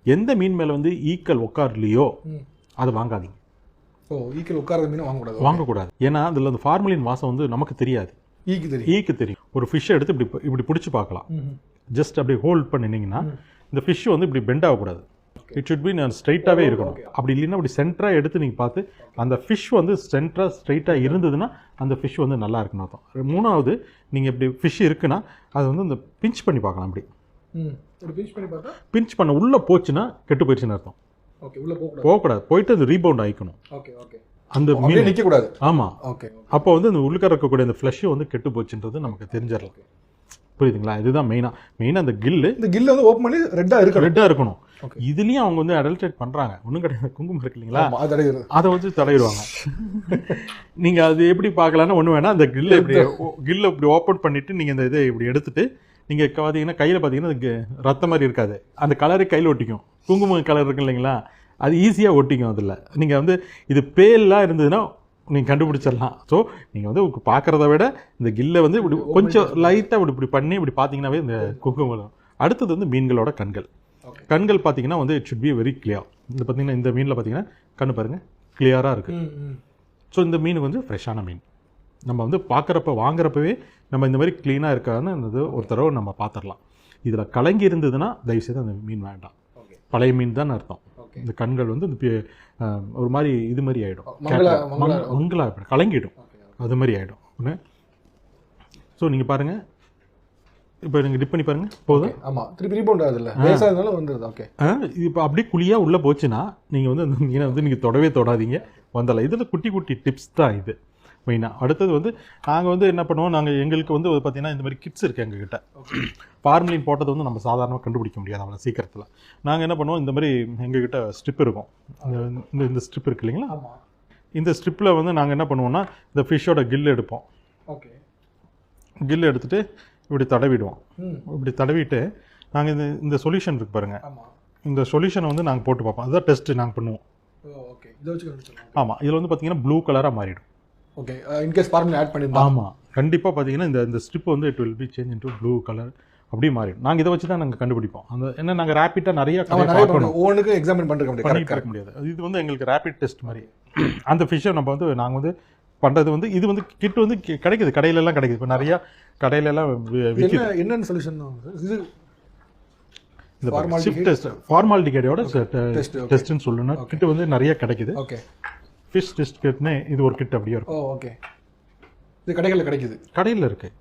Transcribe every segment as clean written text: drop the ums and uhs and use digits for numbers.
எந்த மீன் மேலே வந்து ஈக்கள் உட்காரலையோ அதை வாங்காதீங்க. ஈக்கள் உட்கார்ற மீன் வாங்கக்கூடாது. ஏன்னா அதில் அந்த ஃபார்மலின் வாசம் வந்து நமக்கு தெரியாது, ஈக்கு தெரியும். ஒரு ஃபிஷ்ஷை எடுத்து இப்படி பிடிச்சி பார்க்கலாம். ஜஸ்ட் அப்படி ஹோல்ட் பண்ணினீங்கன்னா இந்த ஃபிஷ் வந்து இப்படி பெண்ட் ஆகக்கூடாது. இட் ஷுட் பி ஸ்ட்ரைட்டாகவே இருக்கணும். அப்படி இல்லைன்னா அப்படி சென்டராக எடுத்து நீங்கள் பார்த்து அந்த ஃபிஷ் வந்து சென்டராக ஸ்ட்ரைட்டாக இருந்ததுன்னா அந்த ஃபிஷ் வந்து நல்லா இருக்குன்னு அர்த்தம். மூணாவது, நீங்கள் இப்படி ஃபிஷ் இருக்குன்னா அது வந்து இந்த பிஞ்ச் பண்ணி பார்க்கலாம். அப்படி பிஞ்ச் பண்ண உள்ளே போச்சுன்னா கெட்டு போயிடுச்சுன்னு அர்த்தம். போகக்கூடாது, போயிட்டு அது ரீபவுண்ட் ஆகிக்கணும். அந்த மீன் நிற்கக்கூடாது. ஆமாம். அப்போ வந்து அந்த உள்ளுக்கார இருக்கக்கூடிய அந்த ஃப்ளஷ் வந்து கெட்டு போச்சுன்றது நமக்கு தெரிஞ்சிடலாம். புரியுதுங்களா? இதுதான் மெயினாக அந்த கில்லு வந்து ஓப்பன் பண்ணி ரெட்டாக இருக்கணும். இதுலேயும் அவங்க வந்து அடல்ட்ரேட் பண்ணுறாங்க. ஒன்றும் கிடையாது, குங்குமம் இருக்கு இல்லைங்களா, அதை வச்சு தடவிடுவாங்க. நீங்கள் அது எப்படி பார்க்கலான்னு ஒன்று வேணால் அந்த கில்லை இப்படி ஓப்பன் பண்ணிவிட்டு நீங்கள் இந்த இதை இப்படி எடுத்துட்டு நீங்கள் பார்த்தீங்கன்னா கையில் பார்த்தீங்கன்னா ரத்தம் மாதிரி இருக்காது, அந்த கலரே கையில் ஒட்டிக்கும். குங்குமம் கலர் இருக்கு இல்லைங்களா, அது ஈஸியாக ஒட்டிக்கும். அதில் நீங்கள் வந்து இது பேல்லாம் இருந்ததுன்னா நீங்கள் கண்டுபிடிச்சிடலாம். ஸோ நீங்கள் வந்து பார்க்குறத விட இந்த கில்லை வந்து இப்படி கொஞ்சம் லைட்டாக இப்படி பண்ணி இப்படி பார்த்தீங்கன்னாவே இந்த குங்குமம். அடுத்தது வந்து மீன்களோட கண்கள் பார்த்தீங்கன்னா வந்து it should be very clear. இந்த பார்த்தீங்கன்னா இந்த மீனில் பார்த்தீங்கன்னா கண்ணு பாருங்கள் கிளியராக இருக்குது. ஸோ இந்த மீன் வந்து ஃப்ரெஷ்ஷான மீன். நம்ம வந்து வாங்குறப்பவே நம்ம இந்த மாதிரி க்ளீனாக இருக்கான்னு ஒரு தடவை நம்ம பார்த்துடலாம். இதில் கலங்கி இருந்ததுன்னா தயவுசெய்து அந்த மீன் வேண்டாம். பழைய மீன் தான் அர்த்தம். இந்த கண்கள் வந்து ஒரு மாதிரி இது மாதிரி ஆகிடும், மங்களாக கலங்கிடும், அது மாதிரி ஆகிடும் ஒன்று. ஸோ நீங்கள் பாருங்கள், இப்போ நீங்கள் டிப் பண்ணி பாருங்கள் போதும். ஆமாம், திருப்பி ரீபவுண்ட் ஆகுதுல்ல, வயசாகிறதுனால வந்துடுது. ஓகே, இப்போ அப்படியே குழியாக உள்ளே போச்சுன்னா நீங்கள் வந்து அந்த மீனை வந்து நீங்கள் தொடவே தொடாதீங்க, வந்தலாம். இதில் குட்டி குட்டி டிப்ஸ் தான் இது மெயினாக. அடுத்தது வந்து நாங்கள் வந்து என்ன பண்ணுவோம், எங்களுக்கு வந்து பார்த்தீங்கன்னா இந்த மாதிரி கிட்ஸ் இருக்குது எங்ககிட்ட. ஃபார்மலின் போட்டது வந்து நம்ம சாதாரணமாக கண்டுபிடிக்க முடியாது அவ்வளோ சீக்கிரத்தில். நாங்கள் என்ன பண்ணுவோம், இந்த மாதிரி எங்ககிட்ட ஸ்ட்ரிப் இருக்கும், இந்த ஸ்ட்ரிப் இருக்கு இல்லைங்களா, இந்த ஸ்ட்ரிப்பில் வந்து நாங்கள் என்ன பண்ணுவோம்னா இந்த ஃபிஷ்ஷோட கில் எடுப்போம். ஓகே, கில் எடுத்துகிட்டு இப்படி தடவிடுவோம். இப்படி தடவிட்டு நாங்கள் இந்த சொல்யூஷன் இருக்குது பாருங்கள், இந்த சொல்யூஷனை வந்து நாங்கள் போட்டு பார்ப்போம். அதுதான் டெஸ்ட்டு நாங்கள் பண்ணுவோம். ஓகே, ஆமாம், இதில் வந்து பார்த்தீங்கன்னா ப்ளூ கலராக மாறிடும். ஓகே, இன்கேஸ் ஃபார்முலா ஆட் பண்ணியிருந்தோம். ஆமாம், கண்டிப்பாக பார்த்தீங்கன்னா இந்த ஸ்ட்ரிப் வந்து it will be change into blue colour அப்படியே மாறிடும். நாங்கள் இதை வச்சு தான் நாங்கள் கண்டுபிடிப்போம். அந்த என்ன நாங்கள் ரேப்பிட்டாக நிறைய ஒவ்வொன்றுக்கு எக்ஸாமின் பண்ணிக்க முடியாது. இது வந்து எங்களுக்கு ரேப்பிட் டெஸ்ட் மாதிரி. அந்த ஃபிஷ்ஷை நம்ம வந்து நாங்கள் வந்து பண்ணுறது வந்து இது வந்து கிட் வந்து கிடைக்குது, கடையிலெல்லாம் கிடைக்குது. இப்போ நிறையா கடையிலெல்லாம் என்னென்ன சொல்யூஷன் இது ஃபார்மாலிட்டியோட டெஸ்ட்னு சொல்லணும்னா கிட் வந்து நிறைய கிடைக்குது. ஓகே, ஃபிஷ் டெஸ்ட் கிட்னு இது ஒரு கிட் அப்படியே இருக்கும். ஓகே, இது கடையில் இருக்குது.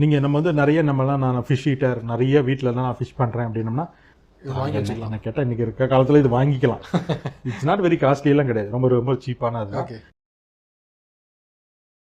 நீங்கள் நம்ம வந்து நிறைய நான் ஃபிஷ் ஈட்டர் நிறைய வீட்டிலலாம் நான் ஃபிஷ் பண்ணுறேன் அப்படின்னோம்னா வாங்கி வச்சுக்கலாம். நான் கேட்டால் இன்றைக்கி இருக்க காலத்தில் இது வாங்கிக்கலாம். இட்ஸ் நாட் வெரி காஸ்ட்லியெல்லாம் கிடையாது, ரொம்ப ரொம்ப சீப்பான அது. ஓகே.